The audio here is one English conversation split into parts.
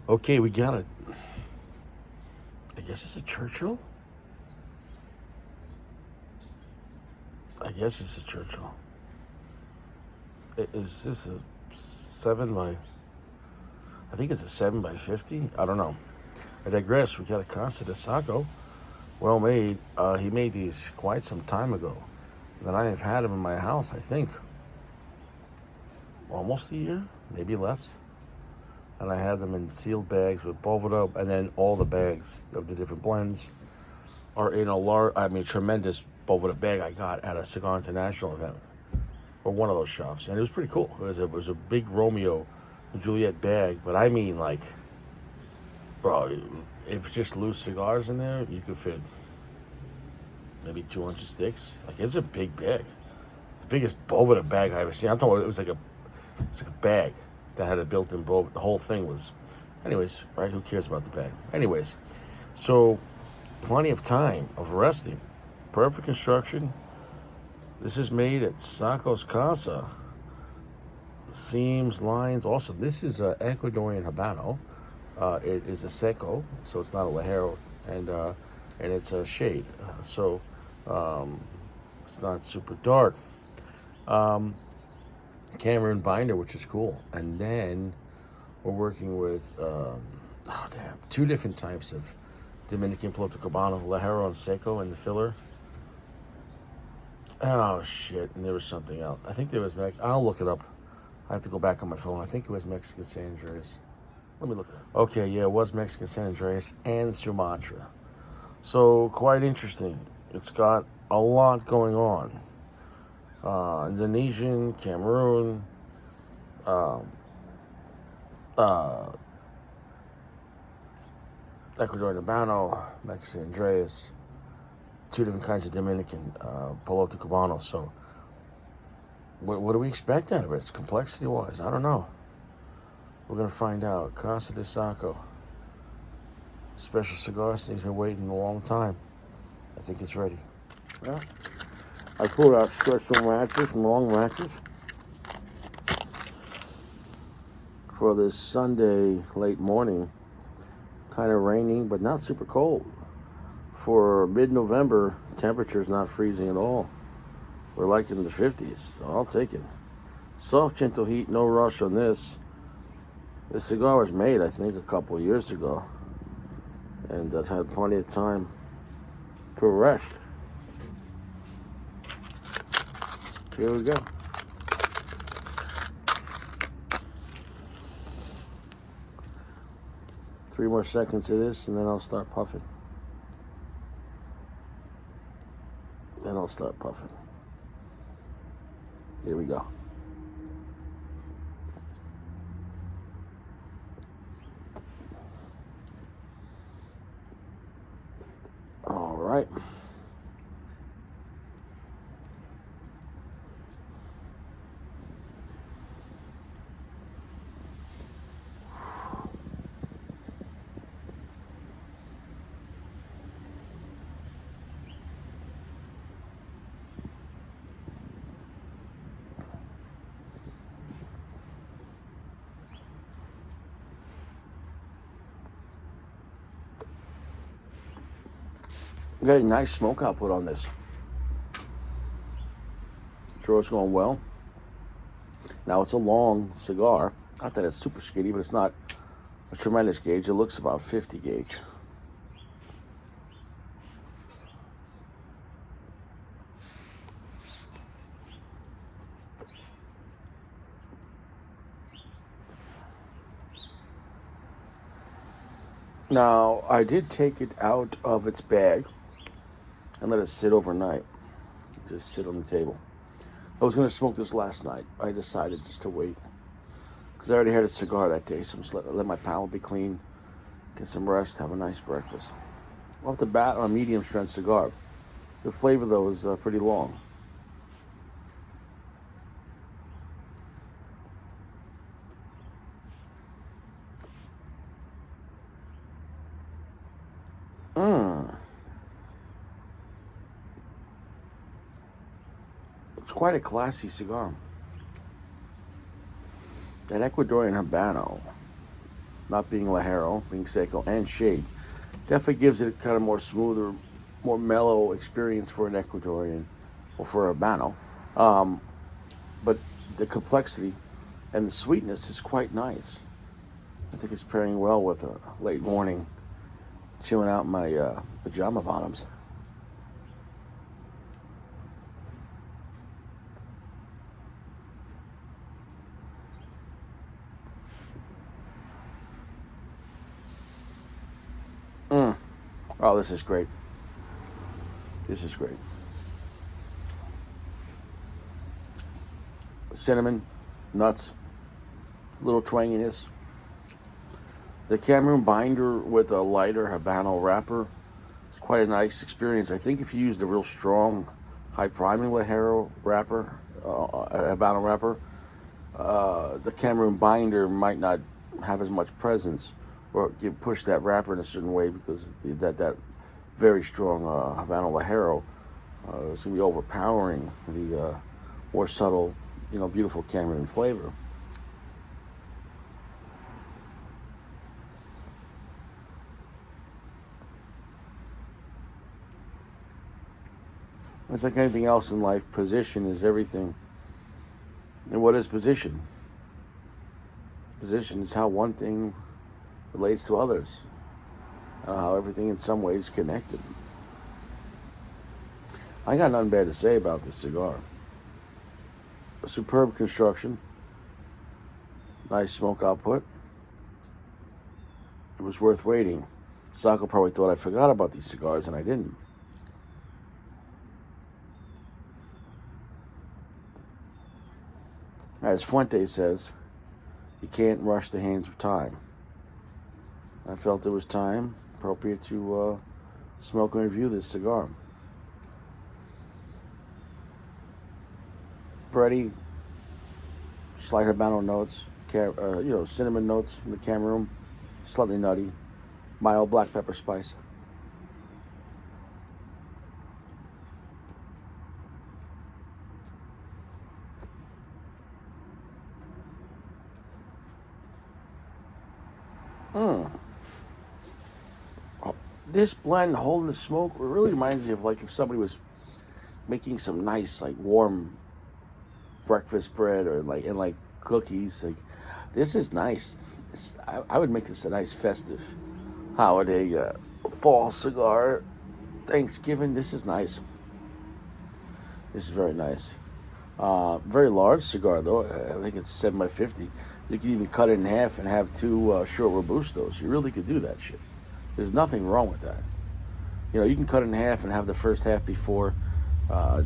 Okay, we got it. I guess it's a Churchill? I guess it's a Churchill. Is this a 7 by... I think it's a 7 by 50? I don't know. I digress. We got a Casa de Sako. Well made. He made these quite some time ago. And then I have had them in my house, I think, almost a year, maybe less. And I had them in sealed bags with Bovado, and then all the bags of the different blends are in a tremendous Bovado bag I got at a Cigar International event, or one of those shops, and it was pretty cool. It was a big Romeo and Juliet bag, but I mean, like, bro, if it's just loose cigars in there, you could fit maybe 200 sticks. Like, it's a big bag. It's the biggest Bovada bag I ever seen. I'm talking about, it was like a bag that had a built-in Bovada. The whole thing was, anyways, right? Who cares about the bag? Anyways, so plenty of time of resting. Perfect construction. This is made at Sako's Casa. Seams, lines, awesome. This is an Ecuadorian Habano. It is a Sako, so it's not a Ligero, and it's a shade, so it's not super dark. Cameron binder, which is cool, and then we're working with 2 different types of Dominican Piloto Cabano, Ligero and Sako, in the filler. Oh shit! And there was something else. I think there was I'll look it up. I have to go back on my phone. I think it was Mexican San Andreas. Let me look it up. Okay, yeah, it was Mexican San Andreas and Sumatra. So, quite interesting. It's got a lot going on. Indonesian, Cameroon, Ecuadorian Habano, Mexican Andreas, 2 different kinds of Dominican Piloto Cabano. So, what do we expect out of it? Complexity-wise, I don't know. We're going to find out. Casa de Sako. Special cigar. This thing's been waiting a long time. I think it's ready. Well, I pulled out special matches, long matches, for this Sunday late morning. Kind of raining, but not super cold. For mid-November, temperature's not freezing at all. We're like in the 50s, so I'll take it. Soft, gentle heat, no rush on this. This cigar was made, I think, a couple of years ago, and I've had plenty of time to rest. Here we go. Three more seconds of this, and then I'll start puffing. Here we go. All right. Got a nice smoke output on this. Throat's going well. Now it's a long cigar. Not that it's super skinny, but it's not a tremendous gauge. It looks about 50 gauge. Now, I did take it out of its bag and let it sit overnight. Just sit on the table. I was going to smoke this last night. I decided just to wait, because I already had a cigar that day, so I'm just let my palate be clean, get some rest, have a nice breakfast. Off the bat, on a medium strength cigar. The flavor, though, is pretty long. It's quite a classy cigar. That Ecuadorian Habano not being Lajero, being Sako, and shade. Definitely gives it kind of more smoother, more mellow experience for an Ecuadorian or for a Habano. Um, but the complexity and the sweetness is quite nice. I think it's pairing well with a late morning chilling out in my pajama bottoms. Mm. Oh, this is great. This is great. Cinnamon, nuts, little twanginess. The Cameroon binder with a lighter Habano wrapper is quite a nice experience. I think if you use the real strong, high priming Lajero wrapper, Habano wrapper, the Cameroon binder might not have as much presence, or you push that wrapper in a certain way because that very strong Habano Lajero is going to be overpowering the more subtle, beautiful Cameroon flavor. It's like anything else in life, position is everything. And what is position? Position is how one thing relates to others, how everything in some ways is connected. I got nothing bad to say about this cigar. A superb construction, nice smoke output. It was worth waiting. Sako probably thought I forgot about these cigars, and I didn't. As Fuente says, you can't rush the hands of time. I felt it was time appropriate to smoke and review this cigar. Bready, slight Habano notes, cinnamon notes from the Cameroon, slightly nutty, mild black pepper spice. Mm. Oh, this blend holding the smoke really reminds me of like if somebody was making some nice like warm breakfast bread or like cookies. Like this is nice. I would make this a nice festive holiday fall cigar. Thanksgiving. This is nice. This is very nice. Very large cigar though. I think it's 7x50. You can even cut it in half and have two short robustos. You really could do that shit. There's nothing wrong with that. You can cut it in half and have the first half before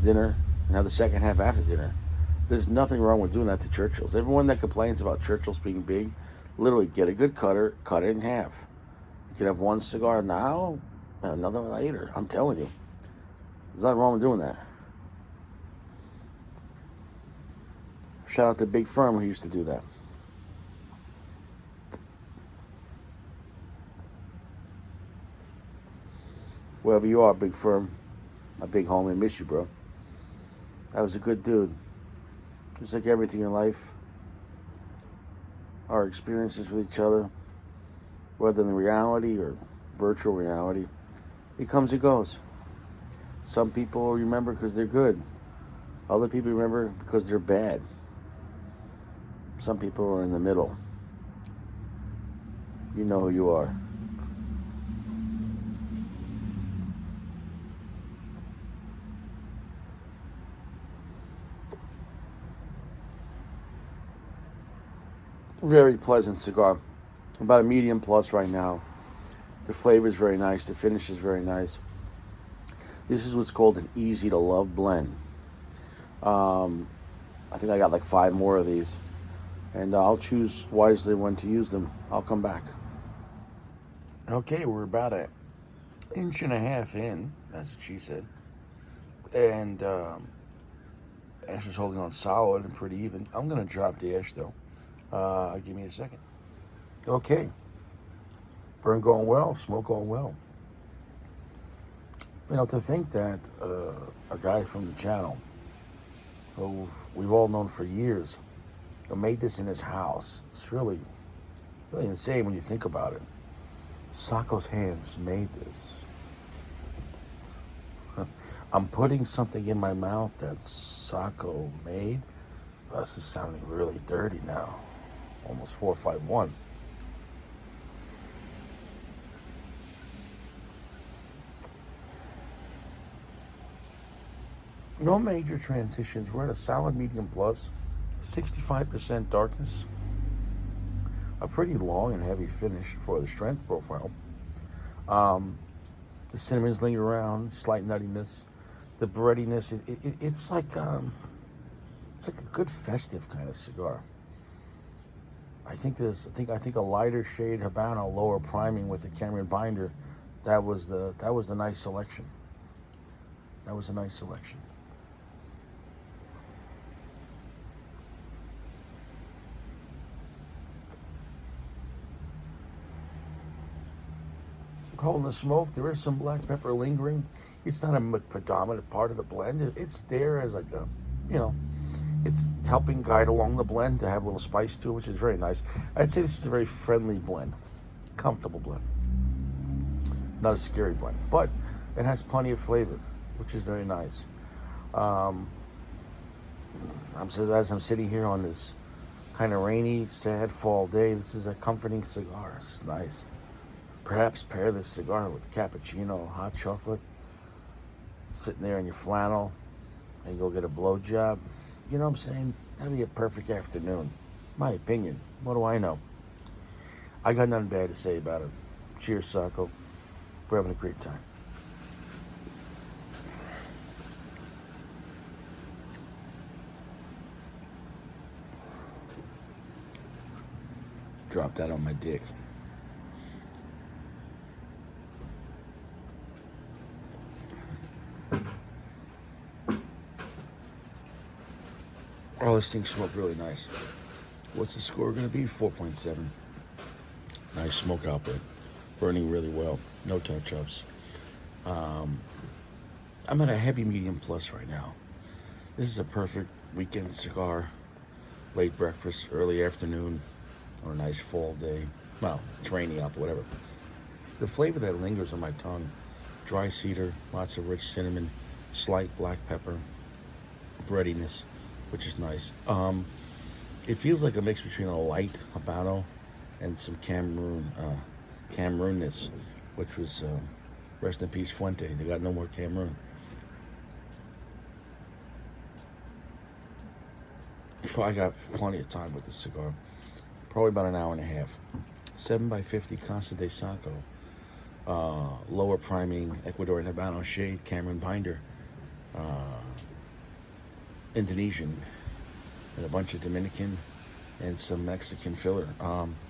dinner and have the second half after dinner. There's nothing wrong with doing that to Churchills. Everyone that complains about Churchills being big, literally get a good cutter, cut it in half. You can have one cigar now, another later. I'm telling you. There's nothing wrong with doing that. Shout out to Big Firm who used to do that. Wherever you are, Big Firm, my big homie, miss you, bro. That was a good dude. Just like everything in life, our experiences with each other, whether in reality or virtual reality, it comes and goes. Some people remember because they're good. Other people remember because they're bad. Some people are in the middle. You know who you are. Very pleasant cigar. About a medium plus right now. The flavor is very nice. The finish is very nice. This is what's called an easy to love blend. I think I got like 5 more of these. And I'll choose wisely when to use them. I'll come back. Okay, we're about an inch and a half in. That's what she said. And ash is holding on solid and pretty even. I'm going to drop the ash though. Give me a second. Okay. Burn going well, smoke going well. To think that a guy from the channel, who we've all known for years, who made this in his house, it's really Really insane when you think about it. Sako's hands made this. I'm putting something in my mouth that Sako made. Oh, this is sounding really dirty now. Almost 451. No major transitions. We're at a solid medium plus, 65% darkness. A pretty long and heavy finish for the strength profile. The cinnamons linger around, slight nuttiness, the breadiness. It's like a good festive kind of cigar. I think a lighter shade Habano, lower priming with the Cameron binder. That was the nice selection. That was a nice selection. Holding the smoke, there is some black pepper lingering. It's not a predominant part of the blend. It's there as like a, it's helping guide along the blend to have a little spice to it, which is very nice. I'd say this is a very friendly blend, comfortable blend, not a scary blend, but it has plenty of flavor, which is very nice. As I'm sitting here on this kind of rainy, sad fall day, this is a comforting cigar. This is nice. Perhaps pair this cigar with cappuccino, hot chocolate, sitting there in your flannel, and go get a blowjob. You know what I'm saying? That'd be a perfect afternoon. My opinion. What do I know? I got nothing bad to say about it. Cheers, Sako. We're having a great time. Drop that on my dick. Oh, this thing smoked really nice. What's the score going to be? 4.7. Nice smoke output. Burning really well. No touch-ups. I'm at a heavy medium plus right now. This is a perfect weekend cigar. Late breakfast, early afternoon, on a nice fall day. Well, it's rainy out, but whatever. The flavor that lingers on my tongue. Dry cedar, lots of rich cinnamon, slight black pepper, breadiness, which is nice. It feels like a mix between a light Habano and some Cameroonness, which was, rest in peace, Fuente. They got no more Cameroon. So I got plenty of time with this cigar. Probably about an hour and a half. 7x50 Casa de Sako. Lower priming Ecuadorian Habano shade, Cameron binder. Indonesian, and a bunch of Dominican and some Mexican filler.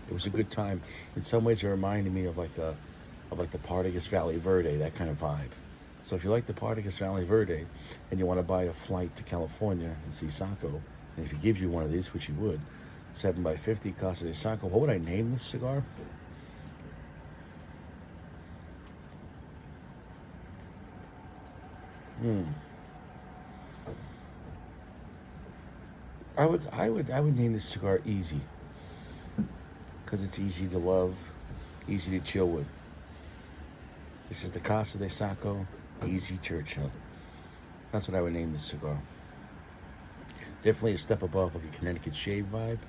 It was a good time. In some ways, it reminded me of like the Partagas Valley Verde, that kind of vibe. So if you like the Partagas Valley Verde and you want to buy a flight to California and see Sako, and if he gives you one of these, which he would, 7x50 Casa de Sako. What would I name this cigar? I would name this cigar Easy, because it's easy to love, easy to chill with. This is the Casa de Sako Easy Churchill. That's what I would name this cigar. Definitely a step above like a Connecticut shave vibe,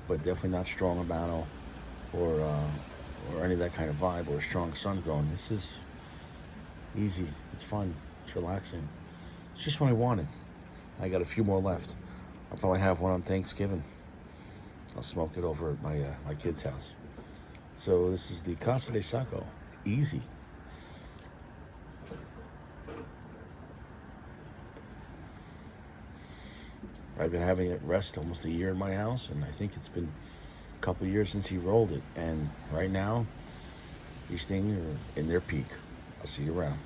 but definitely not strong Habano or any of that kind of vibe, or a strong sun grown. This is easy. It's fun. It's relaxing. It's just what I wanted. I got a few more left. I'll probably have one on Thanksgiving. I'll smoke it over at my kid's house. So this is the Casa de Sako. Easy. I've been having it rest almost a year in my house, and I think it's been a couple of years since he rolled it. And right now, these things are in their peak. I'll see you around.